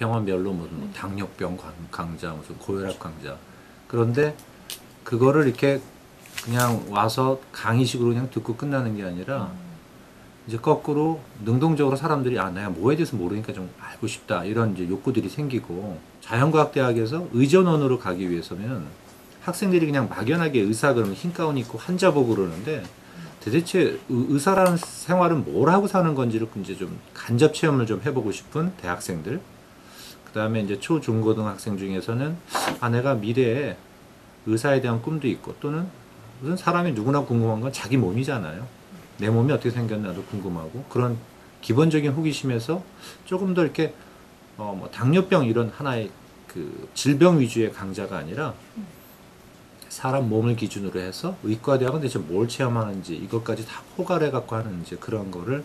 병원별로 무슨 뭐 당뇨병 강자, 무슨 고혈압 강자. 그런데 그거를 이렇게 그냥 와서 강의식으로 그냥 듣고 끝나는 게 아니라 이제 거꾸로 능동적으로 사람들이 내가 뭐에 대해서 모르니까 좀 알고 싶다 이런 이제 욕구들이 생기고, 자연과학대학에서 의전원으로 가기 위해서는 학생들이 그냥 막연하게 의사 그러면 흰 가운 입고 환자 보고 그러는데, 도대체 의사라는 생활은 뭘 하고 사는 건지를 이제 좀 간접 체험을 좀 해보고 싶은 대학생들, 그 다음에 이제 초중고등학생 중에서는 내가 미래에 의사에 대한 꿈도 있고, 또는 무슨 사람이 누구나 궁금한 건 자기 몸이잖아요. 내 몸이 어떻게 생겼나도 궁금하고, 그런 기본적인 호기심에서 조금 더 이렇게 뭐 당뇨병 이런 하나의 그 질병 위주의 강좌가 아니라 사람 몸을 기준으로 해서 의과대학은 대체 뭘 체험하는지 이것까지 다 포괄해 갖고 하는 이제 그런 거를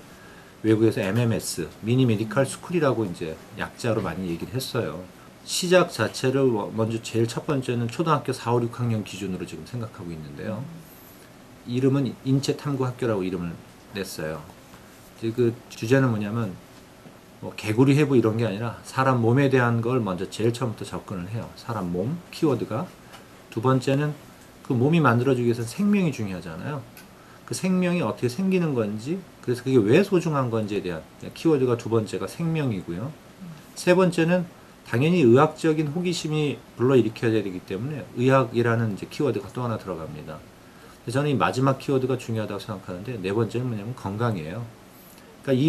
외국에서 MMS, 미니 메디컬 스쿨이라고 이제 약자로 많이 얘기를 했어요. 시작 자체를 먼저 제일 첫 번째는 초등학교 4, 5, 6학년 기준으로 지금 생각하고 있는데요. 이름은 인체탐구학교라고 이름을 냈어요. 그 주제는 뭐냐면 뭐 개구리 해부 이런 게 아니라 사람 몸에 대한 걸 먼저 제일 처음부터 접근을 해요. 사람 몸 키워드가. 두 번째는 그 몸이 만들어지기 위해서는 생명이 중요하잖아요. 그 생명이 어떻게 생기는 건지, 그래서 그게 왜 소중한 건지에 대한 키워드가 두 번째가 생명이고요. 세 번째는 당연히 의학적인 호기심이 불러일으켜야 되기 때문에 의학이라는 이제 키워드가 또 하나 들어갑니다. 저는 이 마지막 키워드가 중요하다고 생각하는데, 네 번째는 뭐냐면 건강이에요. 그러니까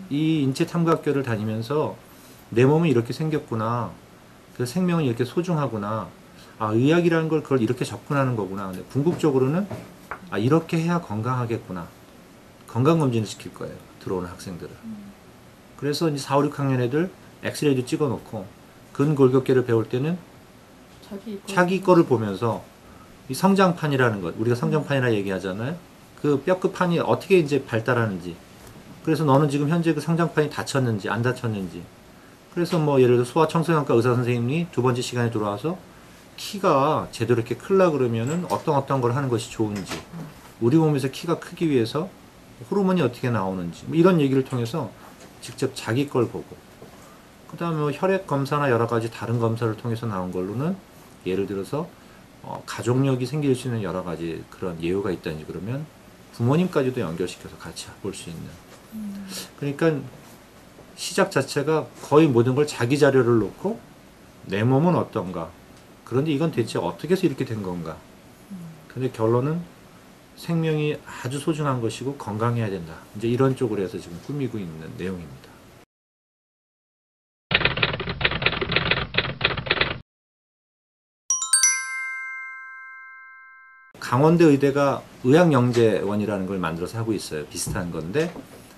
이 인체탐구학교를 다니면서 내 몸이 이렇게 생겼구나, 그 생명은 이렇게 소중하구나, 의학이라는 걸 그걸 이렇게 접근하는 거구나. 근데 궁극적으로는 이렇게 해야 건강하겠구나. 건강검진을 시킬 거예요, 들어오는 학생들을. 그래서 이제 4, 5, 6학년 애들 엑스레이도 찍어놓고 근골격계를 배울 때는 자기 거를 보면서 이 성장판이라는 것, 우리가 성장판이라 얘기하잖아요. 그 뼈끝판이 어떻게 이제 발달하는지, 그래서 너는 지금 현재 그 성장판이 닫혔는지 안 닫혔는지, 그래서 뭐 예를 들어 소아청소년과 의사 선생님이 두 번째 시간에 들어와서 키가 제대로 이렇게 크려 그러면은 어떤 걸 하는 것이 좋은지, 우리 몸에서 키가 크기 위해서 호르몬이 어떻게 나오는지, 뭐 이런 얘기를 통해서 직접 자기 걸 보고, 그 다음에 뭐 혈액 검사나 여러 가지 다른 검사를 통해서 나온 걸로는 예를 들어서 가족력이 생길 수 있는 여러 가지 그런 예후가 있다든지 그러면 부모님까지도 연결시켜서 같이 볼 수 있는. 그러니까 시작 자체가 거의 모든 걸 자기 자료를 놓고 내 몸은 어떤가, 그런데 이건 대체 어떻게 해서 이렇게 된 건가. 근데 결론은 생명이 아주 소중한 것이고 건강해야 된다. 이제 이런 쪽으로 해서 지금 꾸미고 있는 내용입니다. 강원대 의대가 의학영재원이라는 걸 만들어서 하고 있어요. 비슷한 건데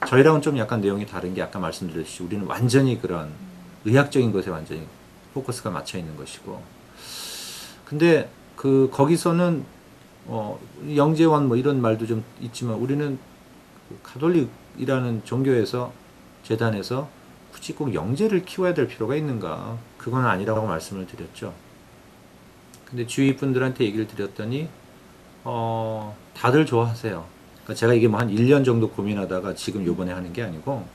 저희랑은 좀 약간 내용이 다른 게, 아까 말씀드렸듯이 우리는 완전히 그런 의학적인 것에 완전히 포커스가 맞춰 있는 것이고, 근데 거기서는 영재원 뭐 이런 말도 좀 있지만 우리는 가톨릭이라는 종교에서 재단에서 굳이 꼭 영재를 키워야 될 필요가 있는가, 그건 아니라고 말씀을 드렸죠. 근데 주위 분들한테 얘기를 드렸더니 다들 좋아하세요. 그러니까 제가 이게 뭐 한 1년 정도 고민하다가 지금 요번에 하는 게 아니고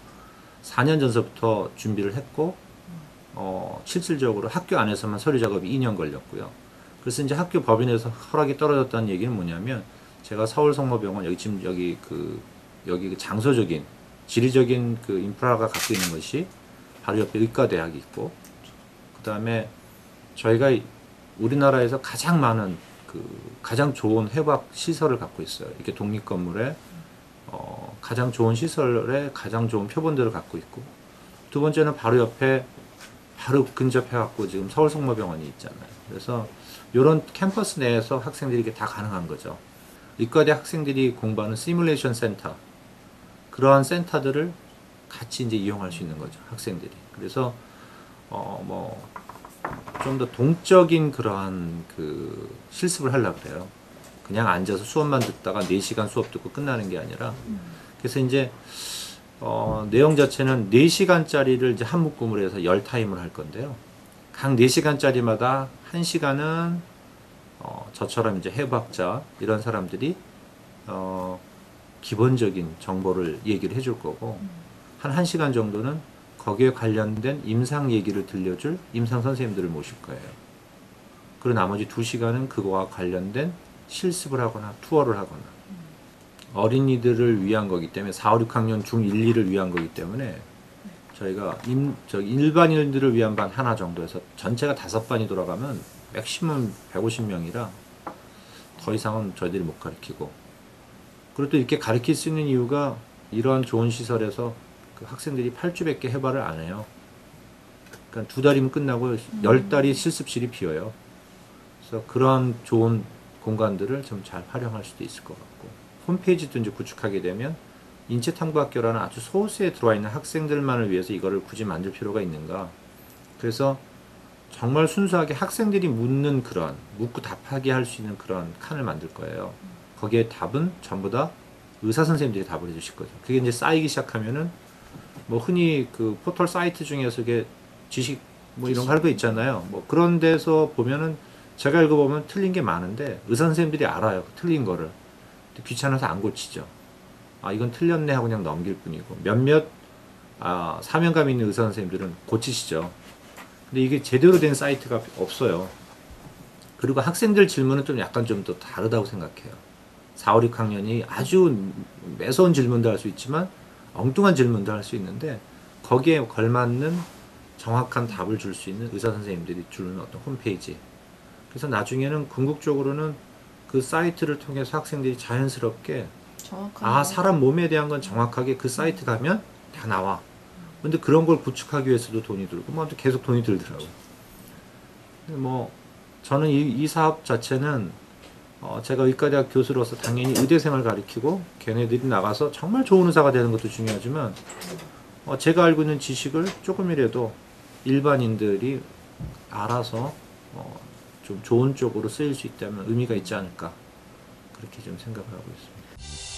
4년 전서부터 준비를 했고, 실질적으로 학교 안에서만 서류 작업이 2년 걸렸고요. 그래서 이제 학교 법인에서 허락이 떨어졌다는 얘기는 뭐냐면, 제가 서울성모병원 여기 그 장소적인 지리적인 그 인프라가 갖고 있는 것이 바로 옆에 의과대학이 있고, 그 다음에 저희가 우리나라에서 가장 많은 가장 좋은 해박 시설을 갖고 있어요. 이렇게 독립 건물에 가장 좋은 시설에 가장 좋은 표본들을 갖고 있고, 두 번째는 바로 옆에 바로 근접해 갖고 지금 서울성모병원이 있잖아요. 그래서 이런 캠퍼스 내에서 학생들이 이게 다 가능한 거죠. 의과대 학생들이 공부하는 시뮬레이션 센터, 그러한 센터들을 같이 이제 이용할 수 있는 거죠, 학생들이. 그래서 좀 더 동적인 그러한 그 실습을 하려고 그래요. 그냥 앉아서 수업만 듣다가 4시간 수업 듣고 끝나는 게 아니라, 그래서 이제 내용 자체는 4시간짜리를 이제 한 묶음으로 해서 10타임을 할 건데요. 각 4시간짜리마다 1시간은 저처럼 이제 해부학자 이런 사람들이 기본적인 정보를 얘기를 해줄 거고, 한 1시간 정도는 거기에 관련된 임상 얘기를 들려줄 임상 선생님들을 모실 거예요. 그리고 나머지 2시간은 그거와 관련된 실습을 하거나 투어를 하거나 어린이들을 위한 거기 때문에 4, 5, 6학년 중1, 2를 위한 거기 때문에 저희가 일반인들을 위한 반 하나 정도에서 전체가 5반이 돌아가면 맥시멈 150명이라 더 이상은 저희들이 못 가르치고, 그리고 또 이렇게 가르칠 수 있는 이유가 이런 좋은 시설에서 그 학생들이 8주밖에 해발을 안 해요. 그러니까 2달이면 끝나고 10달이 실습실이 비어요. 그래서 그런 좋은 공간들을 좀 잘 활용할 수도 있을 것 같고, 홈페이지도 이제 구축하게 되면 인체탐구학교라는 아주 소수에 들어와 있는 학생들만을 위해서 이거를 굳이 만들 필요가 있는가. 그래서 정말 순수하게 학생들이 묻는 그런 묻고 답하게 할 수 있는 그런 칸을 만들 거예요. 거기에 답은 전부 다 의사 선생님들이 답을 해주실 거죠. 그게 이제 쌓이기 시작하면은 뭐 흔히 그 포털 사이트 중에서 이게 지식 뭐 이런 거 할 거 있잖아요. 뭐 그런 데서 보면은 제가 읽어보면 틀린 게 많은데 의사 선생님들이 알아요. 그 틀린 거를. 귀찮아서 안 고치죠. 아, 이건 틀렸네 하고 그냥 넘길 뿐이고, 몇몇 사명감 있는 의사 선생님들은 고치시죠. 근데 이게 제대로 된 사이트가 없어요. 그리고 학생들 질문은 좀 약간 좀 더 다르다고 생각해요. 4, 5, 6학년이 아주 매서운 질문도 할 수 있지만 엉뚱한 질문도 할 수 있는데, 거기에 걸맞는 정확한 답을 줄 수 있는 의사 선생님들이 주는 어떤 홈페이지. 그래서 나중에는 궁극적으로는 그 사이트를 통해서 학생들이 자연스럽게 사람 몸에 대한 건 정확하게 그 사이트 가면 다 나와. 근데 그런 걸 구축하기 위해서도 돈이 들고, 뭐 계속 돈이 들더라고요. 뭐 저는 이 사업 자체는 제가 의과대학 교수로서 당연히 의대생을 가르치고 걔네들이 나가서 정말 좋은 의사가 되는 것도 중요하지만, 제가 알고 있는 지식을 조금이라도 일반인들이 알아서 좀 좋은 쪽으로 쓰일 수 있다면 의미가 있지 않을까, 그렇게 좀 생각을 하고 있습니다.